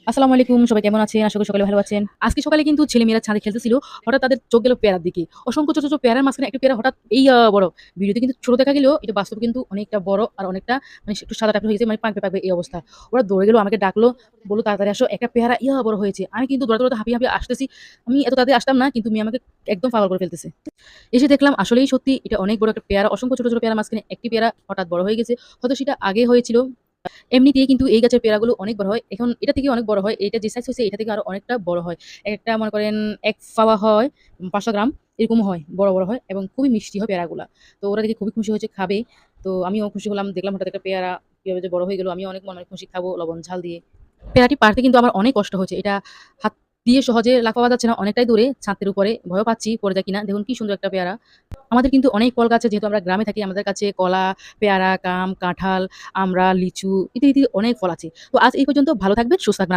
আসসালামু আলাইকুম। সবাই কেমন আছেন? আশা করি সকালে ভালো আছেন। আজকে সকালে কিন্তু ছেলেমেয়েরা ছাদে খেলতেছিল। হঠাৎ তাদের চোখ গেল পেয়ারার দিকে। অসংখ্য ছোট, ছোট পেয়ারার মাঝখানে একটা পেয়ারা হঠাৎ বড়। ভিডিওতে কিন্তু ছোট দেখা গেলেও এটা বাস্তবে কিন্তু অনেকটা বড় আর অনেকটা মানে একটু সাদা টাইপের হয়ে গেছে, মানে পাকবে, পাকবে এই অবস্থা। ওরা দৌড়ে গেল, আমাকে ডাকলো, বলল, "তাড়াতাড়ি আসো, একটা পেয়ারা বড় হয়েছে।" আমি কিন্তু দৌড়াতে, দৌড়াতে হাঁপিয়ে, হাঁপিয়ে আসতেছি। আমি এত তাড়াতাড়ি আসতাম না, কিন্তু মেয়ে আমাকে একদম পাগল করে ফেলতেছে। এসে দেখলাম আসলেই সত্যি এটা অনেক বড় একটা পেয়ারা। অসংখ্য ছোট, ছোট পেয়ারার মাঝখানে একটি পেয়ারা হঠাৎ বড় হয়ে গেছে। হয়তো সেটা আগে হয়েছিল। এমনিতেই কিন্তু এই গাছের পেয়ারাগুলো অনেক বড় হয়। এখন এটা থেকে অনেক বড় হয়। এটা যে সাইজ হইছে এটা থেকে আরো অনেকটা বড় হয়। একটা মনে করেন ১ ফাওয়া হয় ৫০০ গ্রাম এরকম হয়। বড়, বড় হয় এবং খুবই মিষ্টি হয় পেয়ারাগুলা। তো ওরা দেখে খুবই খুশি হয়েছে, খাবে। তো আমিও খুশি হলাম। দেখলাম হঠাৎ একটা পেয়ারা কিভাবে যে বড় হয়ে গেল। আমিও অনেক মনে, মনে খুশি, খাবো লবণ ঝাল দিয়ে। পেয়ারাটি পাড়তে কিন্তু আমার অনেক কষ্ট হচ্ছে। এটা হাত দিয়ে সহজে লাফাওয়া যাচ্ছে না। অনেকটাই দূরে ছাদের উপরে। ভয়ও পাচ্ছি পড়ে যায় কিনা। দেখুন কি সুন্দর একটা পেয়ারা। আমাদের কিন্তু অনেক ফল গাছ আছে, যেহেতু আমরা গ্রামে থাকি, আমাদের কাছে কলা, পেয়ারা, কাম, কাঁঠাল, আমড়া, লিচু ইত্যাদি, ইত্যাদি অনেক ফল আছে। তো আজ এই পর্যন্ত। ভালো থাকবেন, সুস্থ থাকবেন।